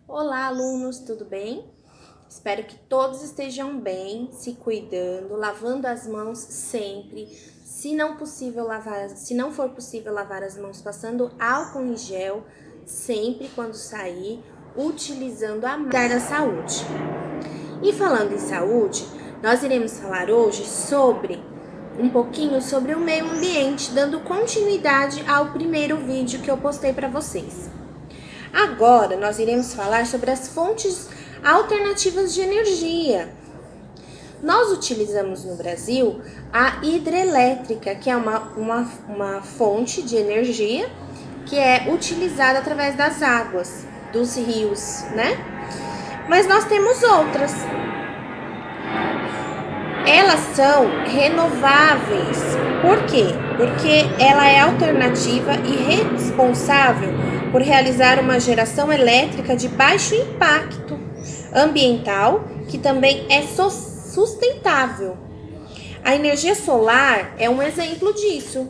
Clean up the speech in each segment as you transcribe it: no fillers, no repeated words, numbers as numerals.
Olá, alunos, tudo bem? Espero que todos estejam bem, se cuidando, lavando as mãos sempre. Se não for possível lavar as mãos, passando álcool em gel sempre quando sair, utilizando a máscara da saúde. E falando em saúde, nós iremos falar hoje um pouquinho sobre o meio ambiente, dando continuidade ao primeiro vídeo que eu postei para vocês. Agora, nós iremos falar sobre as fontes alternativas de energia. Nós utilizamos no Brasil a hidrelétrica, que é uma fonte de energia que é utilizada através das águas, dos rios, né? Mas nós temos outras. Elas são renováveis. Por quê? Porque ela é alternativa e responsável por realizar uma geração elétrica de baixo impacto ambiental, que também é sustentável. A energia solar é um exemplo disso.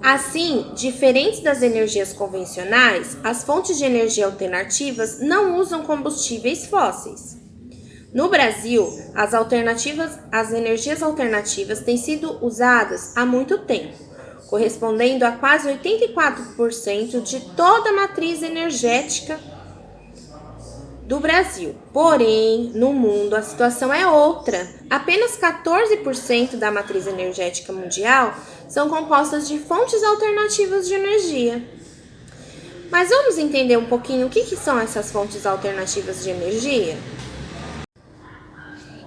Assim, diferentes das energias convencionais, as fontes de energia alternativas não usam combustíveis fósseis. No Brasil, as energias alternativas têm sido usadas há muito tempo, correspondendo a quase 84% de toda a matriz energética do Brasil. Porém, no mundo a situação é outra. Apenas 14% da matriz energética mundial são compostas de fontes alternativas de energia. Mas vamos entender um pouquinho o que são essas fontes alternativas de energia?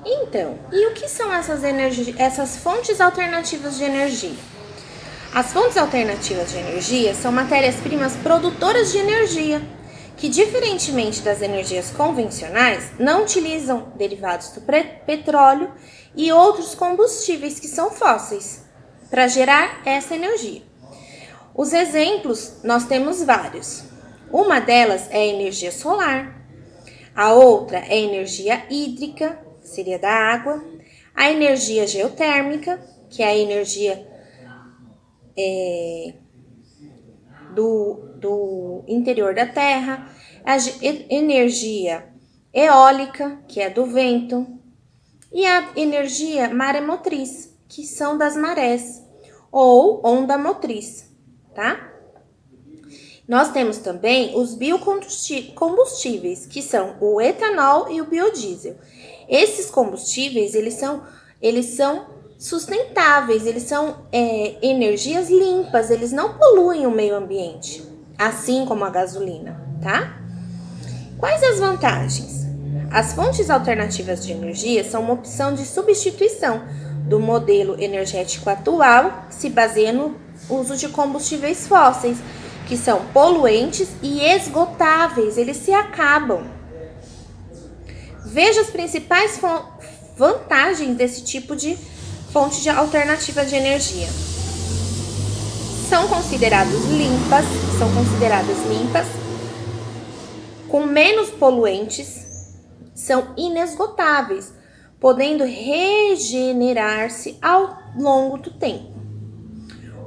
Então, e o que são essas fontes alternativas de energia? As fontes alternativas de energia são matérias-primas produtoras de energia, que, diferentemente das energias convencionais, não utilizam derivados do petróleo e outros combustíveis que são fósseis para gerar essa energia. Os exemplos, nós temos vários. Uma delas é a energia solar, a outra é a energia hídrica, seria da água, a energia geotérmica, que é a energia do interior da terra, a energia eólica, que é do vento, e a energia maremotriz, que são das marés, ou onda motriz, tá? Nós temos também os biocombustíveis, que são o etanol e o biodiesel. Esses combustíveis, eles são sustentáveis, eles são energias limpas, eles não poluem o meio ambiente, assim como a gasolina, tá? Quais as vantagens? As fontes alternativas de energia são uma opção de substituição do modelo energético atual, que se baseia no uso de combustíveis fósseis, que são poluentes e esgotáveis, eles se acabam. Veja as principais vantagens desse tipo de fonte alternativa de energia. São consideradas limpas, com menos poluentes, são inesgotáveis, podendo regenerar-se ao longo do tempo.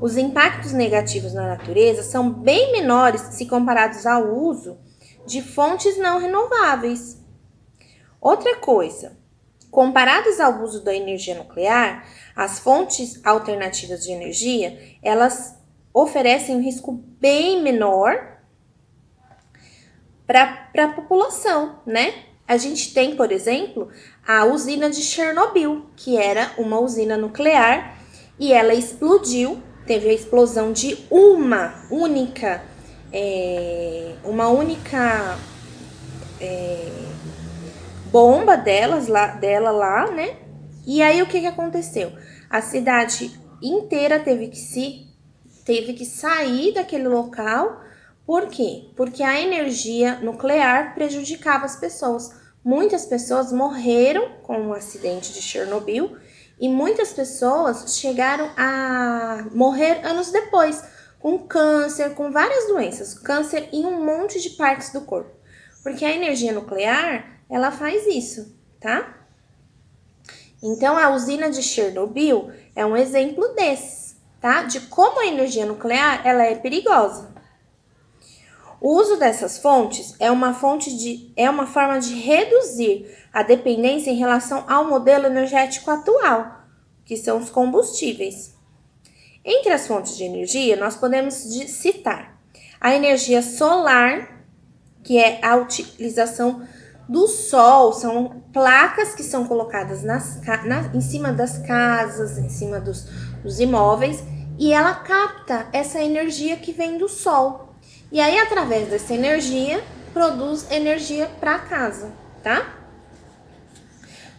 Os impactos negativos na natureza são bem menores se comparados ao uso de fontes não renováveis. Outra coisa, comparadas ao uso da energia nuclear, as fontes alternativas de energia, elas oferecem um risco bem menor para a população, né? A gente tem, por exemplo, a usina de Chernobyl, que era uma usina nuclear e ela explodiu, teve a explosão de uma única bomba dela lá, né? E aí o que aconteceu? A cidade inteira teve que sair daquele local. Por quê? Porque a energia nuclear prejudicava as pessoas. Muitas pessoas morreram com o acidente de Chernobyl e muitas pessoas chegaram a morrer anos depois, com câncer, com várias doenças, câncer em um monte de partes do corpo. Porque a energia nuclear, ela faz isso, tá? Então, a usina de Chernobyl é um exemplo desses, tá? De como a energia nuclear, ela é perigosa. O uso dessas fontes é uma forma de reduzir a dependência em relação ao modelo energético atual, que são os combustíveis. Entre as fontes de energia, nós podemos citar a energia solar, que é a utilização do sol, são placas que são colocadas em cima das casas, em cima dos imóveis, e ela capta essa energia que vem do sol. E aí, através dessa energia, produz energia para casa, tá?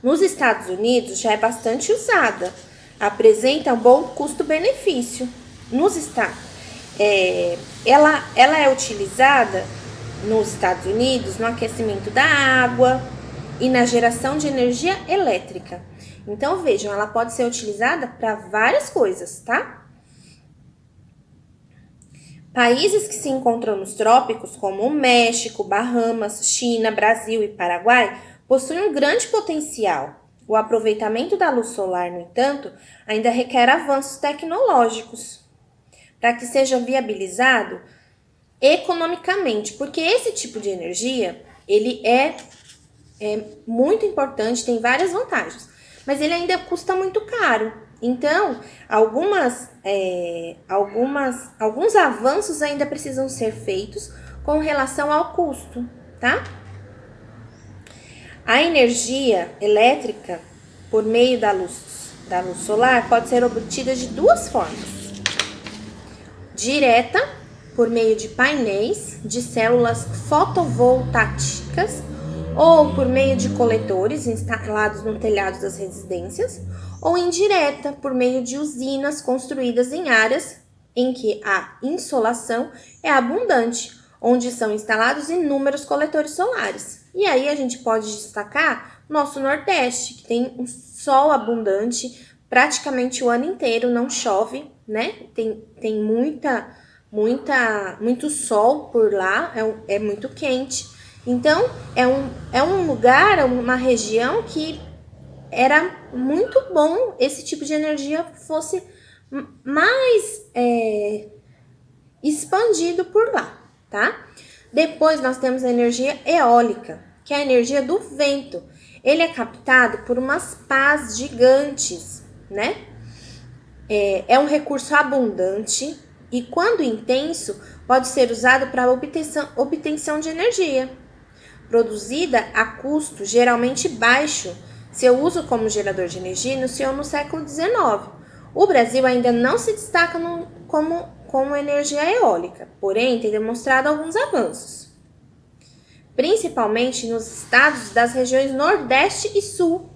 Nos Estados Unidos já é bastante usada, apresenta um bom custo-benefício. Ela é utilizada nos Estados Unidos no aquecimento da água e na geração de energia elétrica. Então, vejam, ela pode ser utilizada para várias coisas, tá? Países que se encontram nos trópicos, como o México, Bahamas, China, Brasil e Paraguai, possuem um grande potencial. O aproveitamento da luz solar, no entanto, ainda requer avanços tecnológicos para que seja viabilizado economicamente, porque esse tipo de energia, ele é muito importante, tem várias vantagens, mas ele ainda custa muito caro. Então, alguns avanços ainda precisam ser feitos com relação ao custo, tá? A energia elétrica, por meio da luz solar, pode ser obtida de duas formas. Direta, por meio de painéis de células fotovoltaicas, ou por meio de coletores instalados no telhado das residências, ou indireta, por meio de usinas construídas em áreas em que a insolação é abundante, onde são instalados inúmeros coletores solares. E aí a gente pode destacar nosso Nordeste, que tem um sol abundante praticamente o ano inteiro, não chove, né? Tem muito sol por lá, é muito quente. Então, é um lugar, uma região que era muito bom esse tipo de energia fosse mais expandido por lá, tá? Depois nós temos a energia eólica, que é a energia do vento. Ele é captado por umas pás gigantes, né? É um recurso abundante e, quando intenso, pode ser usado para obtenção de energia, produzida a custo geralmente baixo. Seu uso como gerador de energia iniciou no século XIX. O Brasil ainda não se destaca como energia eólica, porém tem demonstrado alguns avanços, principalmente nos estados das regiões Nordeste e Sul,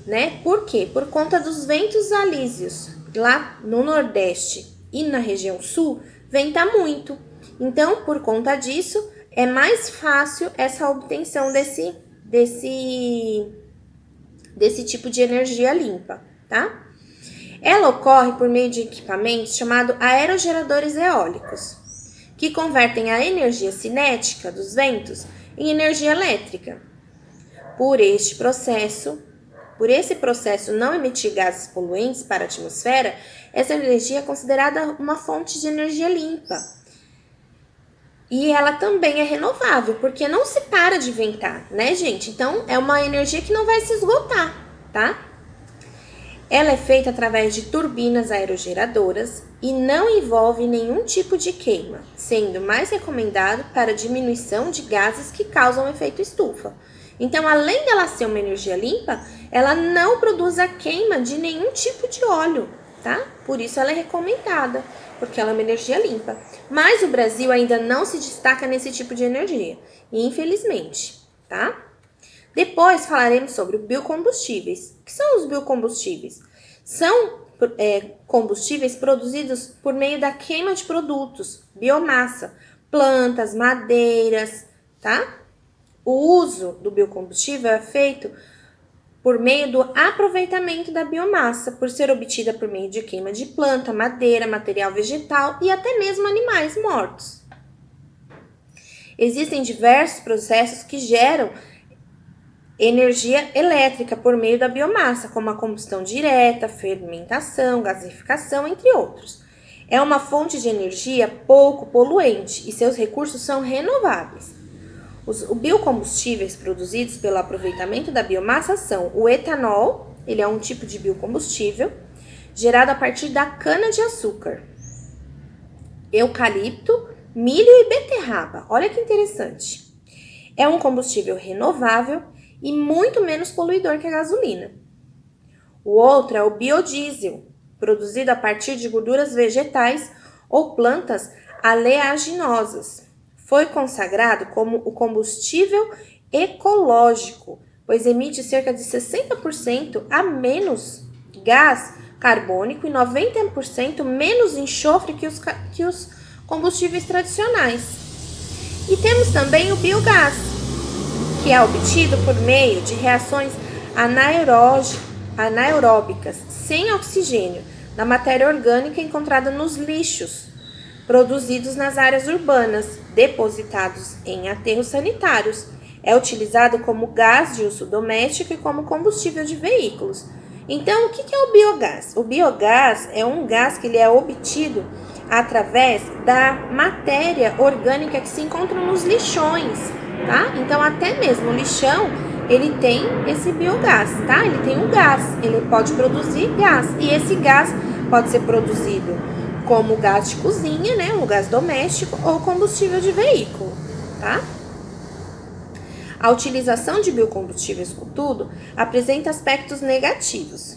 né? Por quê? Por conta dos ventos alísios. Lá no Nordeste e na região Sul, venta muito. Então, por conta disso, é mais fácil essa obtenção desse tipo de energia limpa, tá? Ela ocorre por meio de equipamentos chamados aerogeradores eólicos, que convertem a energia cinética dos ventos em energia elétrica. Por esse processo não emitir gases poluentes para a atmosfera, essa energia é considerada uma fonte de energia limpa. E ela também é renovável, porque não se para de ventar, né, gente? Então, é uma energia que não vai se esgotar, tá? Ela é feita através de turbinas aerogeradoras e não envolve nenhum tipo de queima, sendo mais recomendado para diminuição de gases que causam efeito estufa. Então, além dela ser uma energia limpa, ela não produz a queima de nenhum tipo de óleo, tá? Por isso ela é recomendada, porque ela é uma energia limpa. Mas o Brasil ainda não se destaca nesse tipo de energia, infelizmente, tá? Depois falaremos sobre biocombustíveis. O que são os biocombustíveis? São combustíveis produzidos por meio da queima de produtos, biomassa, plantas, madeiras, tá? O uso do biocombustível é feito por meio do aproveitamento da biomassa, por ser obtida por meio de queima de planta, madeira, material vegetal e até mesmo animais mortos. Existem diversos processos que geram energia elétrica por meio da biomassa, como a combustão direta, fermentação, gasificação, entre outros. É uma fonte de energia pouco poluente e seus recursos são renováveis. Os biocombustíveis produzidos pelo aproveitamento da biomassa são o etanol, ele é um tipo de biocombustível, gerado a partir da cana-de-açúcar, eucalipto, milho e beterraba. Olha que interessante. É um combustível renovável e muito menos poluidor que a gasolina. O outro é o biodiesel, produzido a partir de gorduras vegetais ou plantas aleaginosas. Foi consagrado como o combustível ecológico, pois emite cerca de 60% a menos gás carbônico e 90% menos enxofre que os combustíveis tradicionais. E temos também o biogás, que é obtido por meio de reações anaeróbicas sem oxigênio da matéria orgânica encontrada nos lixos produzidos nas áreas urbanas, depositados em aterros sanitários. É utilizado como gás de uso doméstico e como combustível de veículos. Então, o que é o biogás? O biogás é um gás que ele é obtido através da matéria orgânica que se encontra nos lixões, tá? Então, até mesmo o lixão, ele tem esse biogás, tá? Ele tem um gás, ele pode produzir gás. E esse gás pode ser produzido como gás de cozinha, né? Um gás doméstico ou combustível de veículo, tá? A utilização de biocombustíveis, contudo, apresenta aspectos negativos.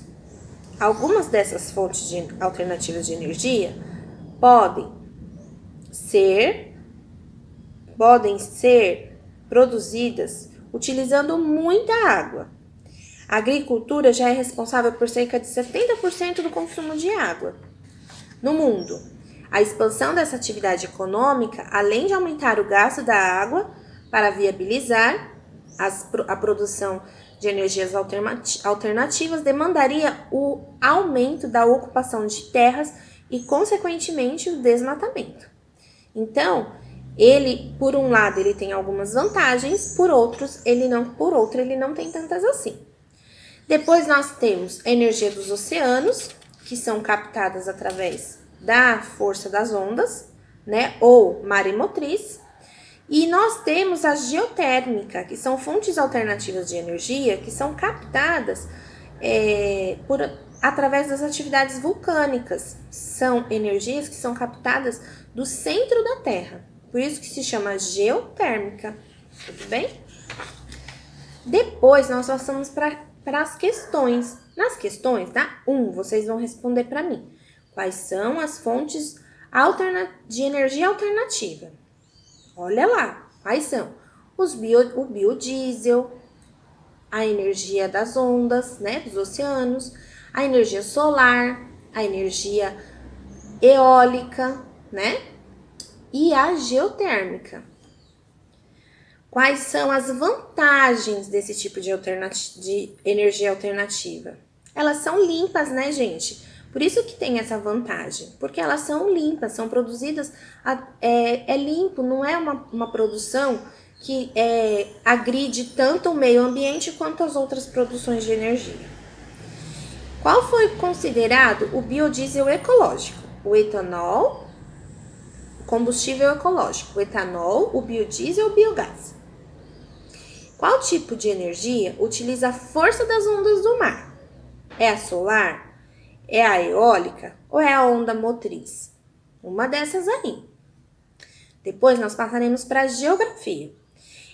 Algumas dessas fontes alternativas de energia podem ser produzidas utilizando muita água. A agricultura já é responsável por cerca de 70% do consumo de água no mundo. A expansão dessa atividade econômica, além de aumentar o gasto da água para viabilizar a produção de energias alternativas, demandaria o aumento da ocupação de terras e, consequentemente, o desmatamento. Então, por um lado, ele tem algumas vantagens, por outro, ele não tem tantas assim. Depois nós temos a energia dos oceanos, que são captadas através da força das ondas, né, ou maremotriz. E nós temos a geotérmica, que são fontes alternativas de energia que são captadas através das atividades vulcânicas. São energias que são captadas do centro da Terra. Por isso que se chama geotérmica. Tudo bem? Depois nós passamos para as questões. Nas questões, tá? Vocês vão responder para mim. Quais são as fontes de energia alternativa? Olha lá, quais são? O biodiesel, a energia das ondas, né, dos oceanos, a energia solar, a energia eólica, né, e a geotérmica. Quais são as vantagens desse tipo de energia alternativa? Elas são limpas, né, gente? Por isso que tem essa vantagem, porque elas são limpas, são produzidas, é limpo, não é uma produção que agride tanto o meio ambiente quanto as outras produções de energia. Qual foi considerado o biodiesel ecológico? O etanol, o combustível ecológico, o etanol, o biodiesel, o biogás. Qual tipo de energia utiliza a força das ondas do mar? É a solar? É a eólica ou é a onda motriz? Uma dessas aí. Depois nós passaremos para a geografia.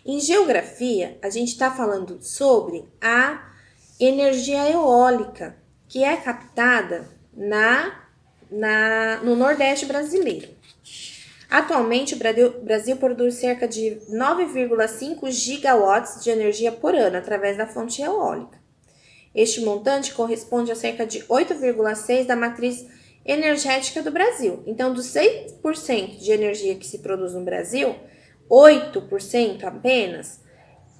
Em geografia, a gente está falando sobre a energia eólica, que é captada no Nordeste brasileiro. Atualmente, o Brasil produz cerca de 9,5 gigawatts de energia por ano através da fonte eólica. Este montante corresponde a cerca de 8,6% da matriz energética do Brasil. Então, dos 6% de energia que se produz no Brasil, 8% apenas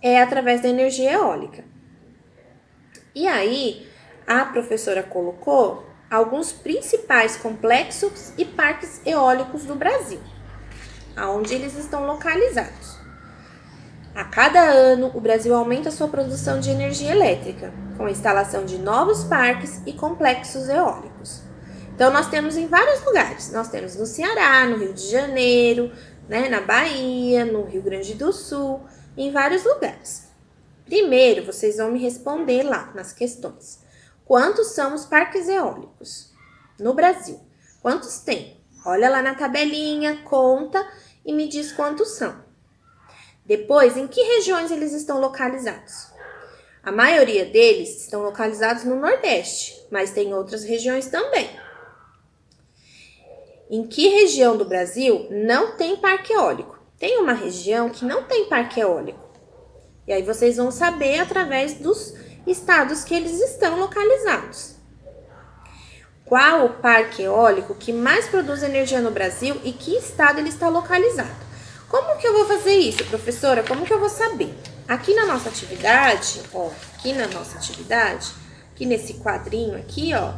é através da energia eólica. E aí, a professora colocou alguns principais complexos e parques eólicos do Brasil, aonde eles estão localizados. A cada ano, o Brasil aumenta sua produção de energia elétrica, com a instalação de novos parques e complexos eólicos. Então, nós temos em vários lugares. Nós temos no Ceará, no Rio de Janeiro, né, na Bahia, no Rio Grande do Sul, em vários lugares. Primeiro, vocês vão me responder lá nas questões. Quantos são os parques eólicos no Brasil? Quantos tem? Olha lá na tabelinha, conta e me diz quantos são. Depois, em que regiões eles estão localizados? A maioria deles estão localizados no Nordeste, mas tem outras regiões também. Em que região do Brasil não tem parque eólico? Tem uma região que não tem parque eólico. E aí vocês vão saber através dos estados que eles estão localizados. Qual o parque eólico que mais produz energia no Brasil e que estado ele está localizado? Como que eu vou fazer isso, professora? Como que eu vou saber? Aqui na nossa atividade, aqui nesse quadrinho aqui, ó,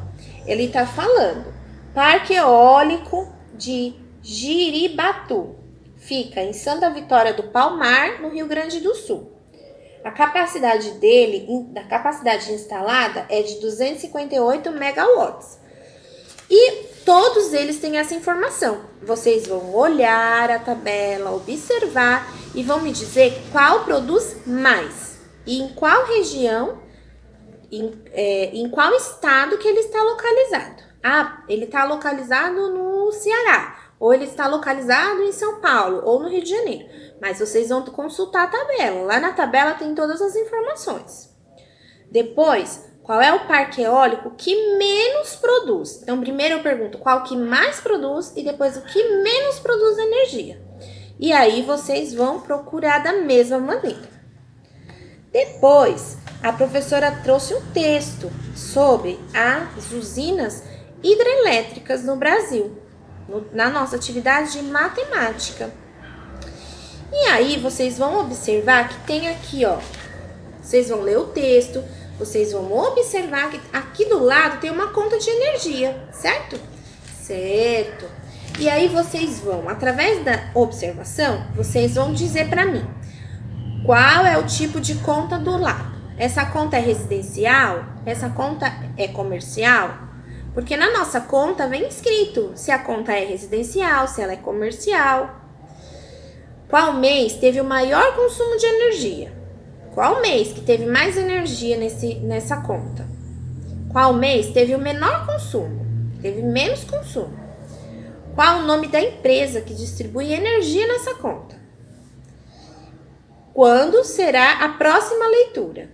ele tá falando Parque Eólico de Jiribatu. Fica em Santa Vitória do Palmar, no Rio Grande do Sul. A capacidade dele, da capacidade instalada, é de 258 megawatts. E todos eles têm essa informação. Vocês vão olhar a tabela, observar e vão me dizer qual produz mais. E em qual região, em qual estado que ele está localizado. Ah, ele está localizado no Ceará. Ou ele está localizado em São Paulo, ou no Rio de Janeiro. Mas vocês vão consultar a tabela. Lá na tabela tem todas as informações. Depois, qual é o parque eólico que menos produz? Então, primeiro eu pergunto qual que mais produz e depois o que menos produz energia. E aí, vocês vão procurar da mesma maneira. Depois, a professora trouxe um texto sobre as usinas hidrelétricas no Brasil, na nossa atividade de matemática. E aí, vocês vão observar que tem aqui, ó, vocês vão ler o texto, vocês vão observar que aqui do lado tem uma conta de energia, certo? Certo. E aí, vocês vão, através da observação, vocês vão dizer para mim qual é o tipo de conta do lado. Essa conta é residencial? Essa conta é comercial? Porque na nossa conta vem escrito se a conta é residencial, se ela é comercial. Qual mês teve o maior consumo de energia? Qual mês que teve mais energia nessa conta? Qual mês teve o menor consumo? Teve menos consumo? Qual o nome da empresa que distribui energia nessa conta? Quando será a próxima leitura?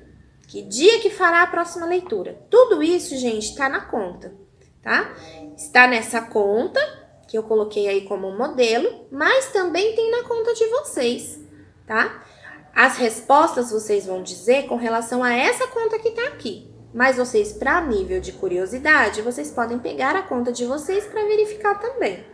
Que dia que fará a próxima leitura? Tudo isso, gente, está na conta, tá? Está nessa conta, que eu coloquei aí como modelo, mas também tem na conta de vocês, tá? As respostas vocês vão dizer com relação a essa conta que tá aqui. Mas vocês, para nível de curiosidade, vocês podem pegar a conta de vocês para verificar também.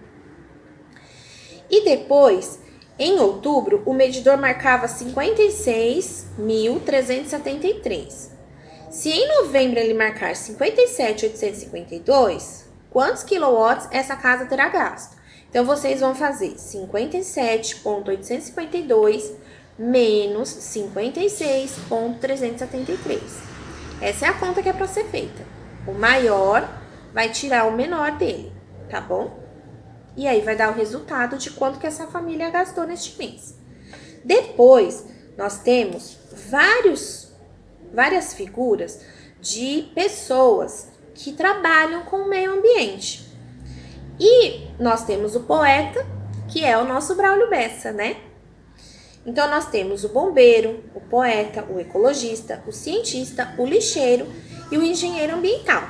E depois, em outubro, o medidor marcava 56.373. Se em novembro ele marcar 57.852, quantos quilowatts essa casa terá gasto? Então, vocês vão fazer 57.852 menos 56.373. Essa é a conta que é para ser feita. O maior vai tirar o menor dele, tá bom? E aí vai dar o resultado de quanto que essa família gastou neste mês. Depois, nós temos várias figuras de pessoas que trabalham com o meio ambiente. E nós temos o poeta, que é o nosso Braulio Bessa, né? Então, nós temos o bombeiro, o poeta, o ecologista, o cientista, o lixeiro e o engenheiro ambiental.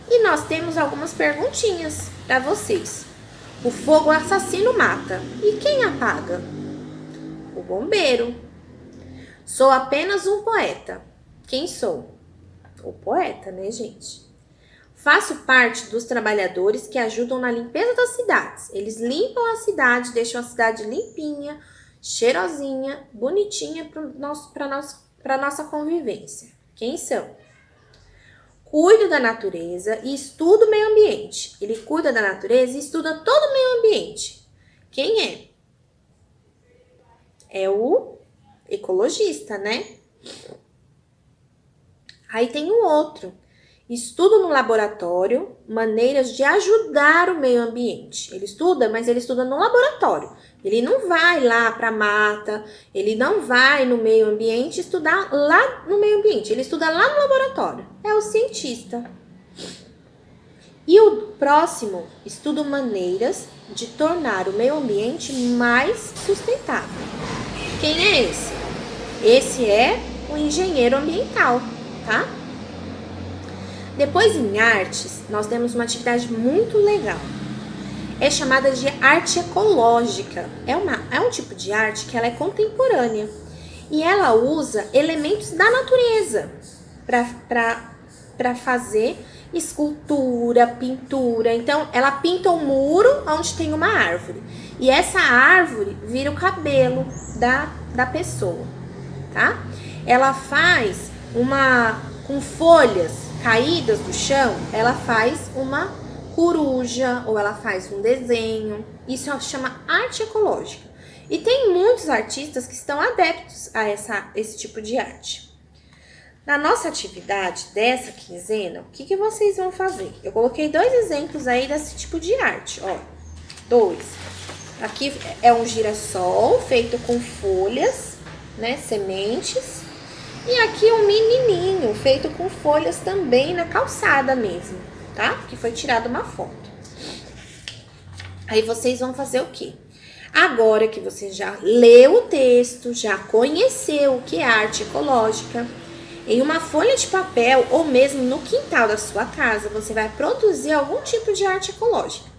E nós temos algumas perguntinhas para vocês. O fogo assassino mata. E quem apaga? O bombeiro. Sou apenas um poeta. Quem sou? O poeta, né, gente? Faço parte dos trabalhadores que ajudam na limpeza das cidades. Eles limpam a cidade, deixam a cidade limpinha, cheirosinha, bonitinha para nossa convivência. Quem são? Cuido da natureza e estudo o meio ambiente. Ele cuida da natureza e estuda todo o meio ambiente. Quem é? É o ecologista, né? Aí tem um outro, Estudo no laboratório maneiras de ajudar o meio ambiente. Ele estuda, mas ele estuda no laboratório. Ele não vai lá para a mata, ele não vai no meio ambiente estudar lá no meio ambiente. Ele estuda lá no laboratório. É o cientista. E o próximo, estudo maneiras de tornar o meio ambiente mais sustentável. Quem é esse? Esse é o engenheiro ambiental, tá? Depois, em artes, nós temos uma atividade muito legal. É chamada de arte ecológica. É um tipo de arte que ela é contemporânea. E ela usa elementos da natureza para fazer escultura, pintura. Então, ela pinta um muro onde tem uma árvore. E essa árvore vira o cabelo da pessoa, tá? Ela faz com folhas caídas do chão, ela faz uma coruja ou ela faz um desenho. Isso chama arte ecológica. E tem muitos artistas que estão adeptos a esse tipo de arte. Na nossa atividade dessa quinzena, o que vocês vão fazer? Eu coloquei 2 exemplos aí desse tipo de arte, ó. 2. Aqui é um girassol feito com folhas, né, sementes. E aqui um menininho feito com folhas também na calçada mesmo, tá? Que foi tirada uma foto. Aí vocês vão fazer o quê? Agora que você já leu o texto, já conheceu o que é arte ecológica, em uma folha de papel ou mesmo no quintal da sua casa, você vai produzir algum tipo de arte ecológica,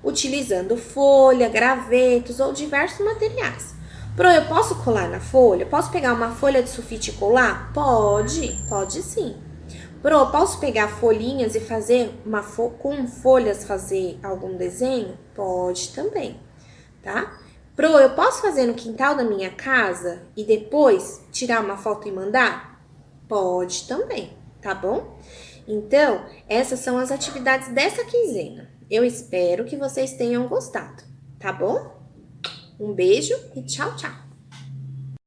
utilizando folha, gravetos ou diversos materiais. Eu posso colar na folha? Posso pegar uma folha de sulfite e colar? Pode sim. Posso pegar folhinhas e fazer com folhas fazer algum desenho? Pode também, tá? Eu posso fazer no quintal da minha casa e depois tirar uma foto e mandar? Pode também, tá bom? Então, essas são as atividades dessa quinzena. Eu espero que vocês tenham gostado, tá bom? Um beijo e tchau, tchau!